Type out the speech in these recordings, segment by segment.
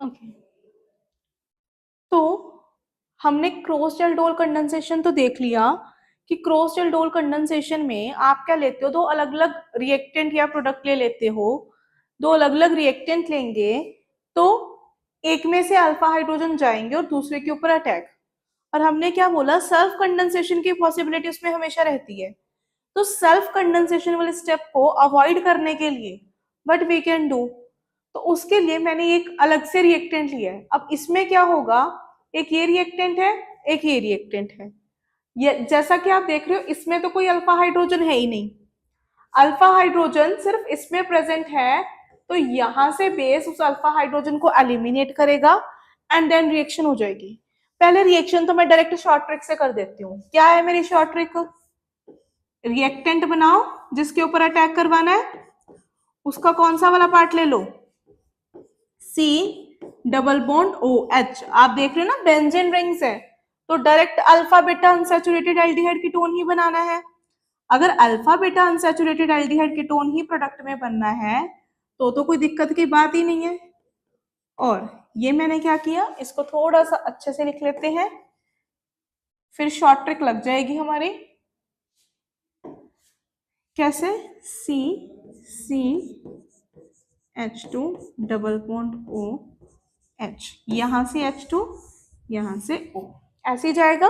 Okay, तो हमने cross aldol condensation तो देख लिया कि क्रॉस एल्डोल कंडेंसेशन में आप क्या लेते हो, दो अलग अलग रिएक्टेंट या प्रोडक्ट ले लेते हो। दो अलग अलग रिएक्टेंट लेंगे तो एक में से अल्फा हाइड्रोजन जाएंगे और दूसरे के ऊपर अटैक। और हमने क्या बोला, सेल्फ कंडेंसेशन की पॉसिबिलिटी उसमें हमेशा रहती है। तो सेल्फ कंडेंसेशन वाले स्टेप को अवॉइड करने के लिए व्हाट वी कैन डू, तो उसके लिए मैंने एक अलग से रिएक्टेंट लिया है। अब इसमें क्या होगा, एक ये रिएक्टेंट है, एक ये रिएक्टेंट है। ये जैसा कि आप देख रहे हो इसमें तो कोई अल्फा हाइड्रोजन है ही नहीं, अल्फा हाइड्रोजन सिर्फ इसमें प्रेजेंट है। तो यहां से बेस उस अल्फा हाइड्रोजन को एलिमिनेट करेगा एंड देन रिएक्शन हो जाएगी। पहले रिएक्शन तो मैं डायरेक्ट शॉर्ट ट्रिक से कर देती हूँ। क्या है मेरी शॉर्ट ट्रिक, रिएक्टेंट बनाओ जिसके ऊपर अटैक करवाना है, उसका कौन सा वाला पार्ट ले लो, C double bond O H. आप देख रहे हो ना बेंजीन रिंग्स है, तो direct alpha beta unsaturated aldehyde ketone ही बनाना है। अगर alpha beta unsaturated aldehyde ketone ही प्रोडक्ट में बनना है तो कोई दिक्कत की बात ही नहीं है। और ये मैंने क्या किया, इसको थोड़ा सा अच्छे से लिख लेते हैं, फिर शॉर्ट ट्रिक लग जाएगी हमारी। कैसे, सी सी H2 double bond O H, यहां से H2 यहां से O, ऐसे ही जाएगा।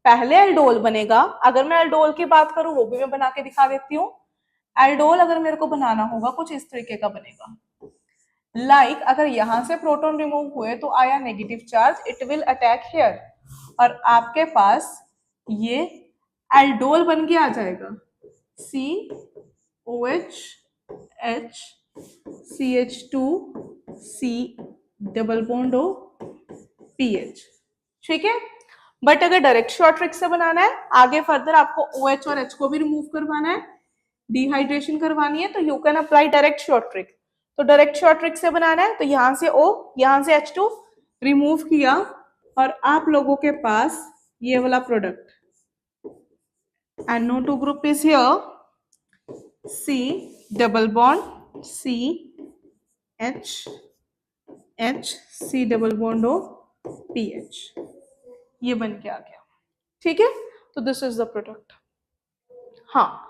पहले एल्डोल बनेगा। अगर मैं एल्डोल की बात करूं वो भी मैं बना के दिखा देती हूँ। एल्डोल अगर मेरे को बनाना होगा कुछ इस तरीके का बनेगा। लाइक अगर यहां से प्रोटॉन रिमूव हुए तो आया negative charge, it will attack here, और आपके पास ये एल्डोल बन के आ जाएगा, COH H CH2 C double bond O PH। ठीक है, बट अगर डायरेक्ट शॉर्ट ट्रिक से बनाना है, आगे फर्दर आपको OH और H को भी रिमूव करवाना है, डिहाइड्रेशन करवानी है, तो you can apply direct short trick. तो डायरेक्ट शॉर्ट ट्रिक से बनाना है तो यहां से O, यहां से H2 रिमूव किया, और आप लोगों के पास ये वाला product NO2 group is here, C double bond C H H C double bond O PH, ये बन के आ गया। ठीक है, तो दिस इज द प्रोडक्ट। हाँ,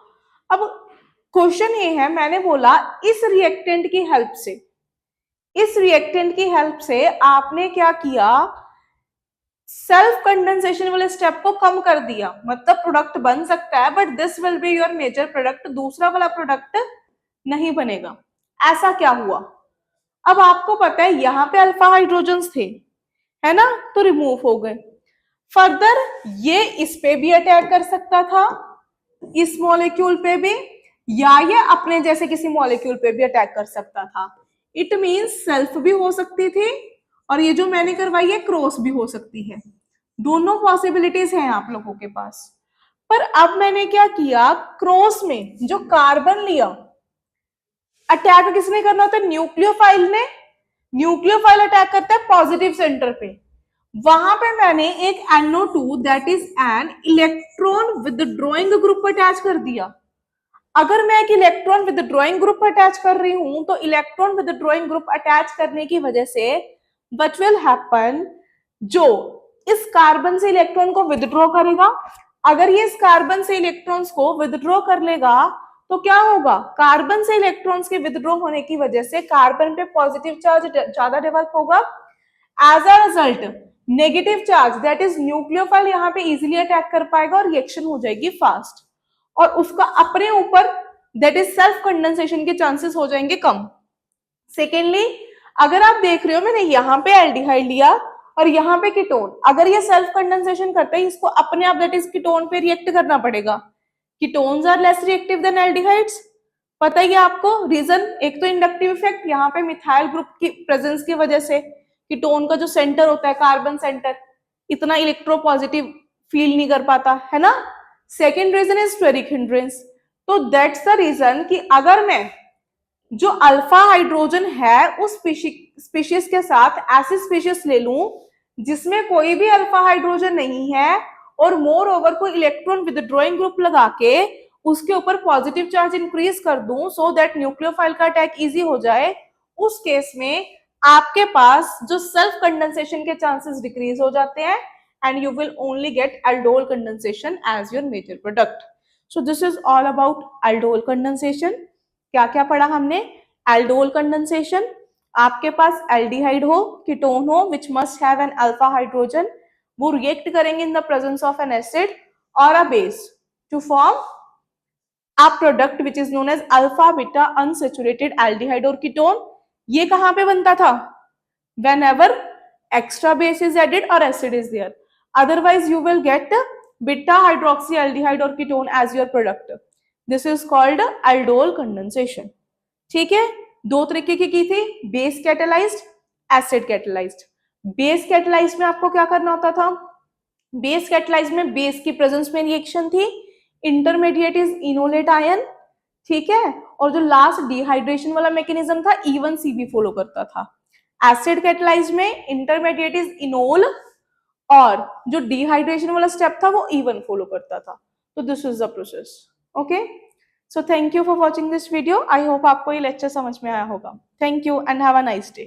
अब क्वेश्चन ये है, मैंने बोला इस रिएक्टेंट की हेल्प से, इस रिएक्टेंट की हेल्प से आपने क्या किया, सेल्फ कंडेंसेशन वाले स्टेप को कम कर दिया। मतलब प्रोडक्ट बन सकता है but this will be your major product, दूसरा वाला प्रोडक्ट नहीं बनेगा। ऐसा क्या हुआ, अब आपको पता है यहाँ पे अल्फा हाइड्रोजन्स थे, है ना, तो रिमूव हो गए। फर्दर ये इस पे भी अटैक कर सकता था, इस मॉलिक्यूल पे भी, या ये अपने जैसे किसी मॉलिक्यूल पे भी अटैक कर सकता था। इट मींस सेल्फ भी हो सकती थी और ये जो मैंने करवाई है क्रॉस भी हो सकती है। दोनों पॉसिबिलिटीज हैं आप लोगों के पास। पर अब मैंने क्या किया, क्रॉस में जो कार्बन लिया, अटैक किसने करना होता है, न्यूक्लियोफाइल ने। न्यूक्लियोफाइल अटैक करता है पॉजिटिव सेंटर पे, वहां पे मैंने एक NO2 that is an electron withdrawing group attach कर दिया। अगर मैं एक इलेक्ट्रॉन विदड्रॉइंग ग्रुप अटैच कर रही हूं तो इलेक्ट्रॉन विदड्रॉइंग ग्रुप अटैच करने की वजह से व्हाट विल हैपन, जो इस कार्बन से इलेक्ट्रॉन को विदड्रॉ करेगा, अगर ये इस कार्बन से इलेक्ट्रॉन्स को विदड्रॉ कर लेगा तो क्या होगा, कार्बन से इलेक्ट्रॉन्स के विदड्रॉ होने की वजह से कार्बन पे पॉजिटिव चार्ज ज्यादा डेवलप होगा। As a result negative charge that is nucleophile यहाँ पे इजीली अटैक कर पाएगा और रिएक्शन हो जाएगी फास्ट, और उसका अपने ऊपर दैट इज सेल्फ कंडेंसेशन के चांसेस हो जाएंगे कम। सेकेंडली, अगर आप देख रहे हो मैंने यहाँ पे एल्डिहाइड लिया और यहाँ पे कीटोन, अगर ये सेल्फ कंडेंसेशन करते हैं इसको अपने आप दैट इज कीटोन पे रिएक्ट करना पड़ेगा। Ketones are less reactive than aldehydes, पता ही है आपको रीजन, एक तो इंडक्टिव इफेक्ट, यहाँ पे मिथाइल ग्रुप की प्रेजेंस की वजह से कीटोन का जो सेंटर होता है कार्बन सेंटर इतना इलेक्ट्रोपॉजिटिव फील नहीं कर पाता है ना। Second reason is steric hindrance. तो दैट्स द रीजन कि अगर मैं जो अल्फा हाइड्रोजन है उस स्पीशीज के साथ ऐसी स्पीशीज ले लूं जिसमें कोई भी अल्फा हाइड्रोजन नहीं है और मोर ओवर को इलेक्ट्रॉन विदड्रॉइंग ग्रुप लगा के उसके ऊपर पॉजिटिव चार्ज इंक्रीज कर दूं सो दैट न्यूक्लियोफाइल का अटैक इजी हो जाए, उस केस में आपके पास जो सेल्फ कंडेंसेशन के चांसेस डिक्रीज हो जाते हैं and you will only get aldol condensation as your major product. So this is all about aldol condensation. क्या क्या पढ़ा हमने? एल्डोल कंडेंसेशन, आपके पास एल्डिहाइड हो, कीटोन हो which must have an alpha hydrogen, वो रिएक्ट करेंगे in the presence of an acid or a base to form a product which is known as alpha beta unsaturated aldehyde or ketone. ये कहां पे बनता था? Whenever extra base is added or acid is there, otherwise you will get beta hydroxyaldehyde or ketone as your product. This is called aldol condensation. ठीक है, दो तरीके की थी, base catalysed, acid catalysed. Base catalysed में आपको क्या करना होता था? बेस कैटेलाइज्ड में बेस की प्रेजेंस में रिएक्शन थी, इंटरमीडिएट इज इनोलेट आयन, ठीक है, और जो लास्ट डिहाइड्रेशन वाला मैकेनिज्म था E1CB फॉलो करता था. एसिड कैटेलाइज्ड में इंटरमीडिएट इज इनोल और जो डिहाइड्रेशन वाला स्टेप था वो E1 फॉलो करता था. तो this is the process. Okay, so thank you for watching this video. I hope आपको ये लेक्चर समझ में आया होगा. Thank you and have a nice day.